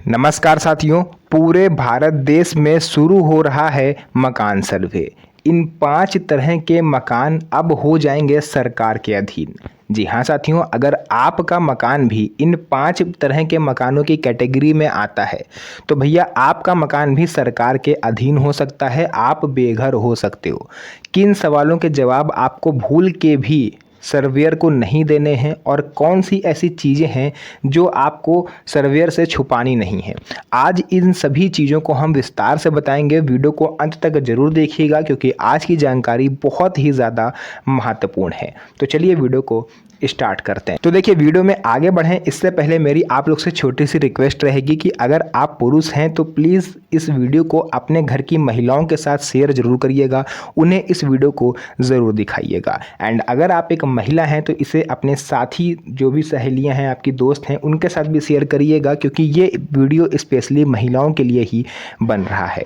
नमस्कार साथियों, पूरे भारत देश में शुरू हो रहा है मकान सर्वे। इन 5 तरह के मकान अब हो जाएंगे सरकार के अधीन। जी हाँ साथियों, अगर आपका मकान भी इन 5 तरह के मकानों की कैटेगरी में आता है तो भैया आपका मकान भी सरकार के अधीन हो सकता है, आप बेघर हो सकते हो। किन सवालों के जवाब आपको भूल के भी सर्वेयर को नहीं देने हैं और कौन सी ऐसी चीज़ें हैं जो आपको सर्वेयर से छुपानी नहीं है। आज इन सभी चीज़ों को हम विस्तार से बताएंगे। वीडियो को अंत तक जरूर देखिएगा क्योंकि आज की जानकारी बहुत ही ज़्यादा महत्वपूर्ण है। तो चलिए वीडियो को स्टार्ट करते हैं। तो देखिए, वीडियो में आगे बढ़ें इससे पहले मेरी आप लोग से छोटी सी रिक्वेस्ट रहेगी कि अगर आप पुरुष हैं तो प्लीज़ इस वीडियो को अपने घर की महिलाओं के साथ शेयर जरूर करिएगा, उन्हें इस वीडियो को ज़रूर दिखाइएगा। एंड अगर आप एक महिला हैं तो इसे अपने साथी, जो भी सहेलियां हैं, आपकी दोस्त हैं, उनके साथ भी शेयर करिएगा क्योंकि ये वीडियो स्पेशली महिलाओं के लिए ही बन रहा है।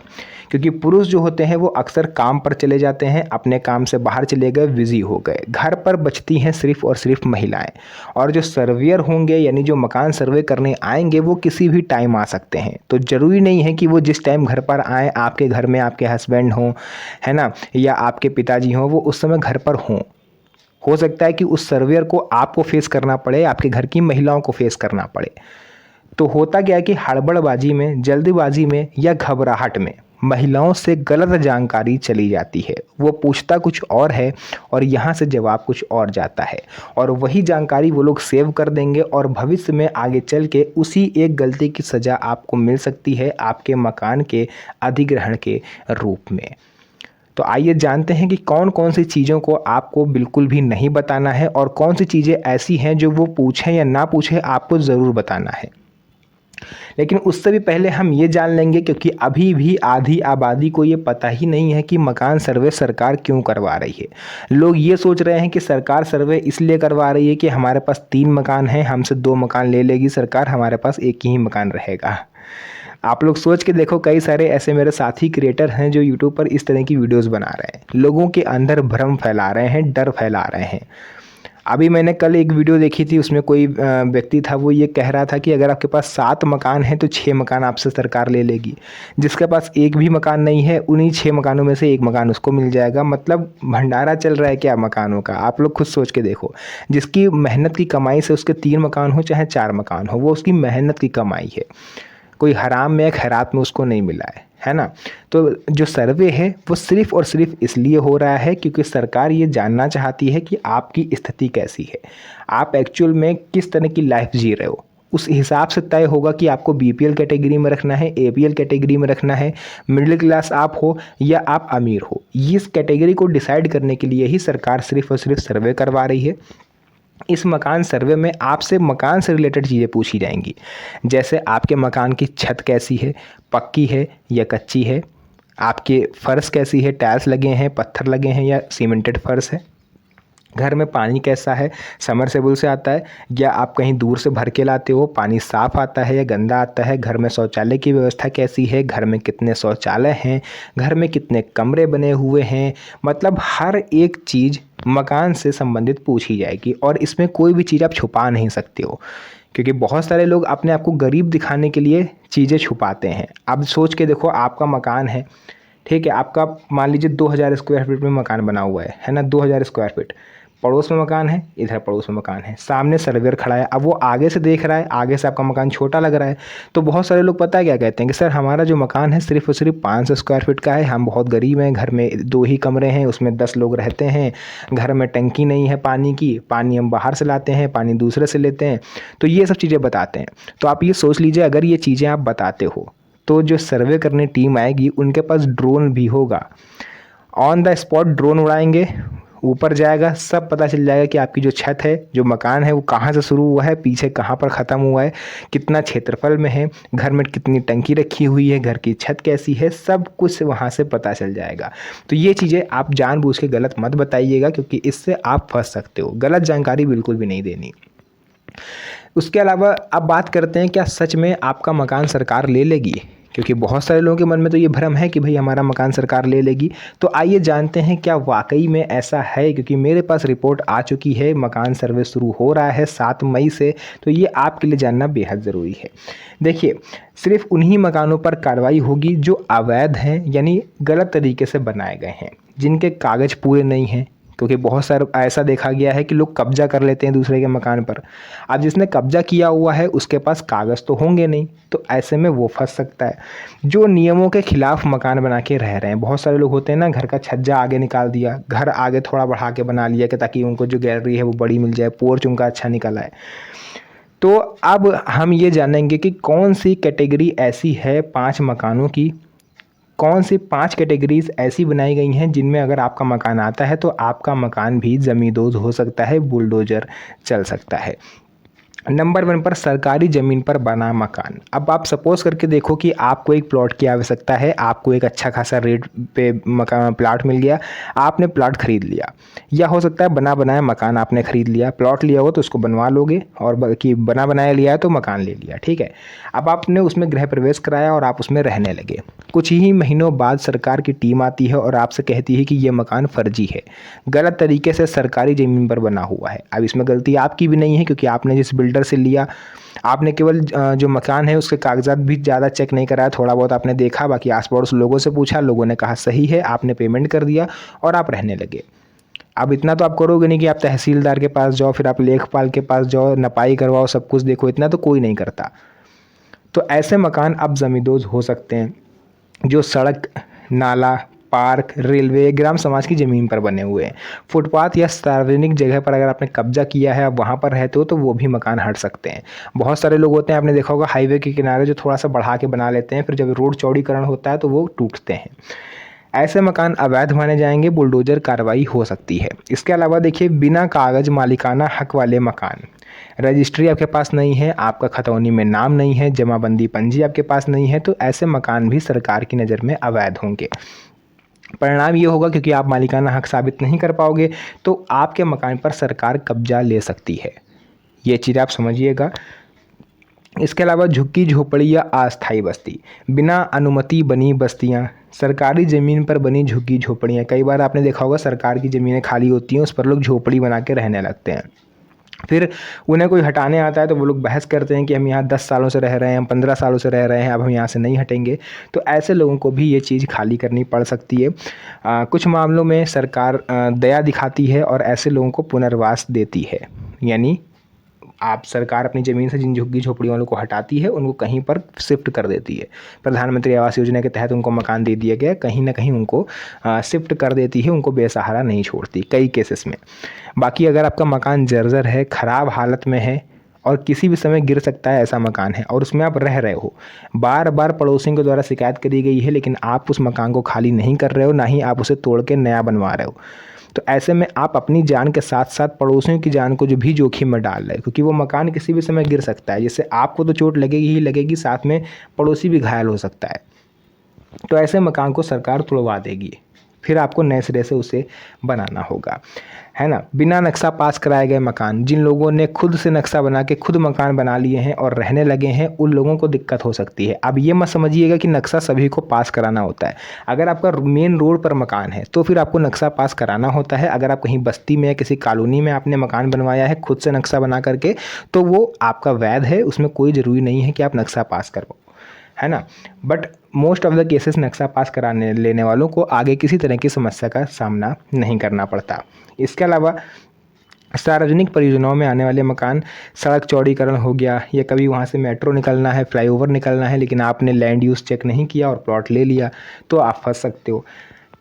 क्योंकि पुरुष जो होते हैं वो अक्सर काम पर चले जाते हैं, अपने काम से बाहर चले गए, बिजी हो गए, घर पर बचती हैं सिर्फ और सिर्फ महिलाएं। और जो सर्वेयर होंगे यानी जो मकान सर्वे करने आएंगे वो किसी भी टाइम आ सकते हैं। तो ज़रूरी नहीं है कि वो जिस टाइम घर पर आए आपके घर में आपके हस्बैंड हों, है ना, या आपके पिताजी हों, वो उस समय घर पर हों। हो सकता है कि उस सर्वेयर को आपको फेस करना पड़े, आपके घर की महिलाओं को फेस करना पड़े। तो होता क्या है कि हड़बड़बाजी में, जल्दीबाजी में या घबराहट में महिलाओं से गलत जानकारी चली जाती है। वो पूछता कुछ और है और यहाँ से जवाब कुछ और जाता है, और वही जानकारी वो लोग सेव कर देंगे और भविष्य में आगे चल के उसी एक गलती की सज़ा आपको मिल सकती है आपके मकान के अधिग्रहण के रूप में। तो आइए जानते हैं कि कौन कौन सी चीज़ों को आपको बिल्कुल भी नहीं बताना है और कौन सी चीज़ें ऐसी हैं जो वो पूछें या ना पूछें आपको ज़रूर बताना है। लेकिन उससे भी पहले हम ये जान लेंगे, क्योंकि अभी भी आधी आबादी को ये पता ही नहीं है कि मकान सर्वे सरकार क्यों करवा रही है। लोग ये सोच रहे हैं कि सरकार सर्वे इसलिए करवा रही है कि हमारे पास 3 मकान हैं, हमसे 2 मकान ले लेगी सरकार, हमारे पास एक ही मकान रहेगा। आप लोग सोच के देखो, कई सारे ऐसे मेरे साथी क्रिएटर हैं जो यूट्यूब पर इस तरह की वीडियोस बना रहे हैं, लोगों के अंदर भ्रम फैला रहे हैं, डर फैला रहे हैं। अभी मैंने कल एक वीडियो देखी थी, उसमें कोई व्यक्ति था, वो ये कह रहा था कि अगर आपके पास 7 मकान हैं तो 6 मकान आपसे सरकार ले लेगी। जिसके पास एक भी मकान नहीं है उन्हीं 6 मकानों में से एक मकान उसको मिल जाएगा। मतलब भंडारा चल रहा है क्या मकानों का, आप लोग खुद सोच के देखो। जिसकी मेहनत की कमाई से उसके 3 मकान हो चाहे 4 मकान हो, वो उसकी मेहनत की कमाई है, कोई हराम में या खैरात में उसको नहीं मिला है ना। तो जो सर्वे है वो सिर्फ और सिर्फ इसलिए हो रहा है क्योंकि सरकार ये जानना चाहती है कि आपकी स्थिति कैसी है, आप एक्चुअल में किस तरह की लाइफ जी रहे हो। उस हिसाब से तय होगा कि आपको बीपीएल कैटेगरी में रखना है, एपीएल कैटेगरी में रखना है, मिडिल क्लास आप हो या आप अमीर हो। इस कैटेगरी को डिसाइड करने के लिए ही सरकार सिर्फ और सिर्फ सर्वे करवा रही है। इस मकान सर्वे में आपसे मकान से रिलेटेड चीज़ें पूछी जाएंगी, जैसे आपके मकान की छत कैसी है, पक्की है या कच्ची है, आपके फर्श कैसी है, टाइल्स लगे हैं, पत्थर लगे हैं या सीमेंटेड फर्श है, घर में पानी कैसा है, समरसेबुल से आता है या आप कहीं दूर से भर के लाते हो, पानी साफ़ आता है या गंदा आता है, घर में शौचालय की व्यवस्था कैसी है, घर में कितने शौचालय हैं, घर में कितने कमरे बने हुए हैं। मतलब हर एक चीज़ मकान से संबंधित पूछी जाएगी और इसमें कोई भी चीज़ आप छुपा नहीं सकते हो, क्योंकि बहुत सारे लोग अपने आप को गरीब दिखाने के लिए चीज़ें छुपाते हैं। अब सोच के देखो, आपका मकान है, ठीक है, आपका मान लीजिए 2000 स्क्वायर फीट में मकान बना हुआ है ना, 2000 स्क्वायर फीट, पड़ोस में मकान है, इधर पड़ोस में मकान है, सामने सर्वेयर खड़ा है। अब वो आगे से देख रहा है, आगे से आपका मकान छोटा लग रहा है, तो बहुत सारे लोग पता है क्या कहते हैं कि सर हमारा जो मकान है सिर्फ और सिर्फ 500 स्क्वायर फीट का है, हम बहुत गरीब हैं, घर में 2 ही कमरे हैं, उसमें 10 लोग रहते हैं, घर में टंकी नहीं है पानी की, पानी हम बाहर से लाते हैं, पानी दूसरे से लेते हैं। तो ये सब चीज़ें बताते हैं। तो आप ये सोच लीजिए, अगर ये चीज़ें आप बताते हो तो जो सर्वे करने टीम आएगी उनके पास ड्रोन भी होगा, ऑन द स्पॉट ड्रोन उड़ाएंगे, ऊपर जाएगा, सब पता चल जाएगा कि आपकी जो छत है, जो मकान है, वो कहाँ से शुरू हुआ है, पीछे कहाँ पर ख़त्म हुआ है, कितना क्षेत्रफल में है, घर में कितनी टंकी रखी हुई है, घर की छत कैसी है, सब कुछ वहाँ से पता चल जाएगा। तो ये चीज़ें आप जानबूझ के गलत मत बताइएगा क्योंकि इससे आप फंस सकते हो। गलत जानकारी बिल्कुल भी नहीं देनी। उसके अलावा अब बात करते हैं, क्या सच में आपका मकान सरकार ले लेगी? क्योंकि बहुत सारे लोगों के मन में तो ये भ्रम है कि भाई हमारा मकान सरकार ले लेगी। तो आइए जानते हैं क्या वाकई में ऐसा है, क्योंकि मेरे पास रिपोर्ट आ चुकी है, मकान सर्वे शुरू हो रहा है 7 मई से, तो ये आपके लिए जानना बेहद ज़रूरी है। देखिए, सिर्फ उन्हीं मकानों पर कार्रवाई होगी जो अवैध हैं, यानी गलत तरीके से बनाए गए हैं, जिनके कागज़ पूरे नहीं हैं, क्योंकि बहुत सारा ऐसा देखा गया है कि लोग कब्जा कर लेते हैं दूसरे के मकान पर। अब जिसने कब्जा किया हुआ है उसके पास कागज़ तो होंगे नहीं, तो ऐसे में वो फंस सकता है। जो नियमों के खिलाफ मकान बना के रह रहे हैं, बहुत सारे लोग होते हैं ना, घर का छज्जा आगे निकाल दिया, घर आगे थोड़ा बढ़ा के बना लिया कि ताकि उनको जो गैलरी है वो बड़ी मिल जाए, पोर्च उनका अच्छा निकल आए। तो अब हम ये जानेंगे कि कौन सी कैटेगरी ऐसी है 5 मकानों की, कौन सी 5 कैटेगरीज ऐसी बनाई गई हैं जिनमें अगर आपका मकान आता है तो आपका मकान भी ज़मींदोज़ हो सकता है, बुलडोज़र चल सकता है। नंबर 1 पर सरकारी ज़मीन पर बना मकान। अब आप सपोज़ करके देखो कि आपको एक प्लॉट की आवश्यकता है, आपको एक अच्छा खासा रेट पे मकान प्लाट मिल गया, आपने प्लाट ख़रीद लिया, या हो सकता है बना बनाया मकान आपने ख़रीद लिया, प्लॉट लिया हो तो उसको बनवा लोगे, और बाकी बना बनाया लिया है तो मकान ले लिया, ठीक है। अब आपने उसमें गृह प्रवेश कराया और आप उसमें रहने लगे। कुछ ही महीनों बाद सरकार की टीम आती है और आपसे कहती है कि ये मकान फर्जी है, गलत तरीके से सरकारी ज़मीन पर बना हुआ है। अब इसमें गलती आपकी भी नहीं है, क्योंकि आपने जिस बिल्डर से लिया, आपने केवल जो मकान है उसके कागजात भी ज़्यादा चेक नहीं कराया, थोड़ा बहुत आपने देखा, बाकी आस पड़ोस लोगों से पूछा, लोगों ने कहा सही है, आपने पेमेंट कर दिया और आप रहने लगे। अब इतना तो आप करोगे नहीं कि आप तहसीलदार के पास जाओ, फिर आप लेखपाल के पास जाओ, नपाई करवाओ, सब कुछ देखो, इतना तो कोई नहीं करता। तो ऐसे मकान अब ज़मींदोज़ हो सकते हैं जो सड़क, नाला, पार्क, रेलवे, ग्राम समाज की ज़मीन पर बने हुए हैं। फुटपाथ या सार्वजनिक जगह पर अगर आपने कब्जा किया है, आप वहाँ पर रहते हो, तो वो भी मकान हट सकते हैं। बहुत सारे लोग होते हैं, आपने देखा होगा हाईवे के किनारे जो थोड़ा सा बढ़ा के बना लेते हैं, फिर जब रोड चौड़ीकरण होता है तो वो टूटते हैं। ऐसे मकान अवैध माने जाएंगे, बुलडोजर कार्रवाई हो सकती है। इसके अलावा देखिए, बिना कागज मालिकाना हक वाले मकान, रजिस्ट्री आपके पास नहीं है, आपका खतौनी में नाम नहीं है, जमाबंदी पंजी आपके पास नहीं है, तो ऐसे मकान भी सरकार की नज़र में अवैध होंगे। परिणाम ये होगा, क्योंकि आप मालिकाना हक साबित नहीं कर पाओगे, तो आपके मकान पर सरकार कब्जा ले सकती है। ये चीज़ आप समझिएगा। इसके अलावा झुग्गी झोपड़ी या अस्थायी बस्ती, बिना अनुमति बनी बस्तियां, सरकारी ज़मीन पर बनी झुग्गी झोपड़ियाँ, कई बार आपने देखा होगा सरकार की ज़मीनें खाली होती हैं, उस पर लोग झोपड़ी बना के रहने लगते हैं। फिर उन्हें कोई हटाने आता है तो वो लोग बहस करते हैं कि हम यहाँ 10 सालों से रह रहे हैं, हम 15 सालों से रह रहे हैं, अब हम यहाँ से नहीं हटेंगे। तो ऐसे लोगों को भी ये चीज़ खाली करनी पड़ सकती है। कुछ मामलों में सरकार दया दिखाती है और ऐसे लोगों को पुनर्वास देती है, यानी आप सरकार अपनी ज़मीन से जिन झुग्गी झोपड़ी वालों को हटाती है उनको कहीं पर शिफ्ट कर देती है। प्रधानमंत्री आवास योजना के तहत उनको मकान दे दिया गया, कहीं ना कहीं उनको शिफ्ट कर देती है, उनको बेसहारा नहीं छोड़ती कई केसेस में। बाकी अगर आपका मकान जर्जर है, ख़राब हालत में है और किसी भी समय गिर सकता है, ऐसा मकान है और उसमें आप रह रहे हो, बार बार पड़ोसियों के द्वारा शिकायत करी गई है, लेकिन आप उस मकान को खाली नहीं कर रहे हो, ना ही आप उसे तोड़ के नया बनवा रहे हो, तो ऐसे में आप अपनी जान के साथ साथ पड़ोसियों की जान को जो भी जोखिम में डाल रहे हैं, क्योंकि वो मकान किसी भी समय गिर सकता है, जिससे आपको तो चोट लगेगी ही लगेगी, साथ में पड़ोसी भी घायल हो सकता है। तो ऐसे मकान को सरकार तुड़वा देगी, फिर आपको नए सिरे से उसे बनाना होगा, है ना। बिना नक्शा पास कराए गए मकान, जिन लोगों ने खुद से नक्शा बना के खुद मकान बना लिए हैं और रहने लगे हैं, उन लोगों को दिक्कत हो सकती है। अब ये मत समझिएगा कि नक्शा सभी को पास कराना होता है। अगर आपका मेन रोड पर मकान है तो फिर आपको नक्शा पास कराना होता है। अगर आप कहीं बस्ती में या किसी कॉलोनी में आपने मकान बनवाया है खुद से नक्शा बना करके, तो वो आपका वैध है, उसमें कोई ज़रूरी नहीं है कि आप नक्शा पास करवाओ, है ना। But most of the cases नक्शा पास कराने लेने वालों को आगे किसी तरह की समस्या का सामना नहीं करना पड़ता। इसके अलावा सार्वजनिक परियोजनाओं में आने वाले मकान, सड़क चौड़ीकरण हो गया, या कभी वहाँ से मेट्रो निकलना है, फ्लाईओवर निकलना है, लेकिन आपने लैंड यूज़ चेक नहीं किया और प्लॉट ले लिया, तो आप फंस सकते हो।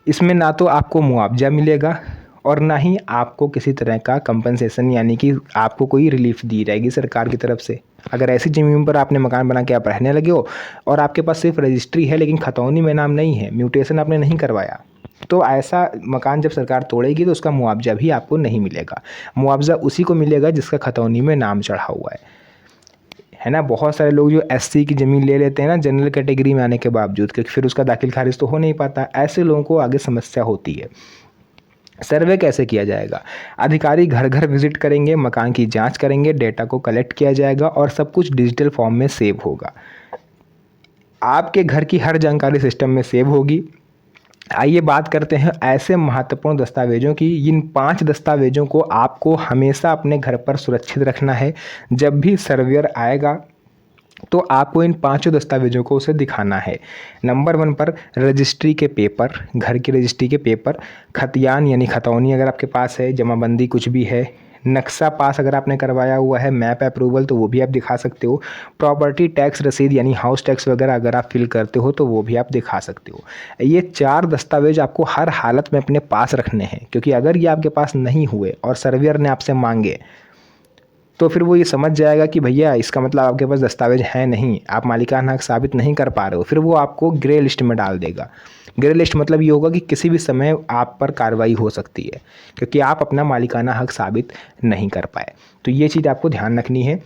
इसमें ना तो आपको मुआवजा मिलेगा और ना ही आपको किसी तरह का कंपनसेशन, यानी कि आपको कोई रिलीफ दी जाएगी सरकार की तरफ से। अगर ऐसी ज़मीन पर आपने मकान बना के आप रहने लगे हो और आपके पास सिर्फ रजिस्ट्री है लेकिन खतौनी में नाम नहीं है, म्यूटेशन आपने नहीं करवाया, तो ऐसा मकान जब सरकार तोड़ेगी तो उसका मुआवजा भी आपको नहीं मिलेगा। मुआवजा उसी को मिलेगा जिसका खतौनी में नाम चढ़ा हुआ है ना। बहुत सारे लोग जो एससी की ज़मीन ले लेते हैं ना जनरल कैटेगरी में आने के बावजूद, क्योंकि फिर उसका दाखिल खारिज तो हो नहीं पाता, ऐसे लोगों को आगे समस्या होती है। सर्वे कैसे किया जाएगा? अधिकारी घर घर विजिट करेंगे, मकान की जांच करेंगे, डेटा को कलेक्ट किया जाएगा और सब कुछ डिजिटल फॉर्म में सेव होगा। आपके घर की हर जानकारी सिस्टम में सेव होगी। आइए बात करते हैं ऐसे महत्वपूर्ण दस्तावेज़ों की। इन 5 दस्तावेज़ों को आपको हमेशा अपने घर पर सुरक्षित रखना है। जब भी सर्वेयर आएगा तो आपको इन 5 दस्तावेज़ों को उसे दिखाना है। नंबर 1 पर रजिस्ट्री के पेपर, घर की रजिस्ट्री के पेपर, खतियान यानी खतौनी अगर आपके पास है, जमाबंदी कुछ भी है, नक्शा पास अगर आपने करवाया हुआ है, मैप अप्रूवल तो वो भी आप दिखा सकते हो, प्रॉपर्टी टैक्स रसीद यानी हाउस टैक्स वगैरह अगर आप फिल करते हो तो वो भी आप दिखा सकते हो। ये 4 दस्तावेज आपको हर हालत में अपने पास रखने हैं, क्योंकि अगर ये आपके पास नहीं हुए और सर्वेयर ने आपसे मांगे तो फिर वो ये समझ जाएगा कि भैया इसका मतलब आपके पास दस्तावेज है नहीं, आप मालिकाना हक साबित नहीं कर पा रहे हो, फिर वो आपको ग्रे लिस्ट में डाल देगा। ग्रे लिस्ट मतलब ये होगा कि किसी भी समय आप पर कार्रवाई हो सकती है, क्योंकि आप अपना मालिकाना हक साबित नहीं कर पाए। तो ये चीज़ आपको ध्यान रखनी है।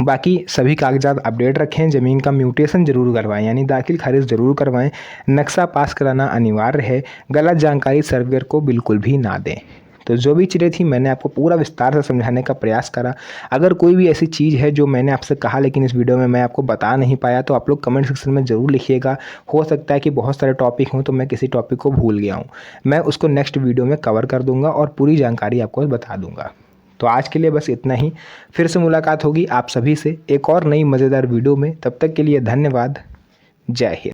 बाकी सभी कागजात अपडेट रखें, ज़मीन का म्यूटेशन ज़रूर करवाएं यानी दाखिल खारिज ज़रूर करवाएं, नक्शा पास कराना अनिवार्य है, गलत जानकारी सर्वेयर को बिल्कुल भी ना दें। तो जो भी चीज़ें थी मैंने आपको पूरा विस्तार से समझाने का प्रयास करा। अगर कोई भी ऐसी चीज़ है जो मैंने आपसे कहा लेकिन इस वीडियो में मैं आपको बता नहीं पाया तो आप लोग कमेंट सेक्शन में ज़रूर लिखिएगा। हो सकता है कि बहुत सारे टॉपिक हों तो मैं किसी टॉपिक को भूल गया हूँ, मैं उसको नेक्स्ट वीडियो में कवर कर दूँगा और पूरी जानकारी आपको बता दूँगा। तो आज के लिए बस इतना ही। फिर से मुलाकात होगी आप सभी से एक और नई मज़ेदार वीडियो में। तब तक के लिए धन्यवाद। जय हिंद।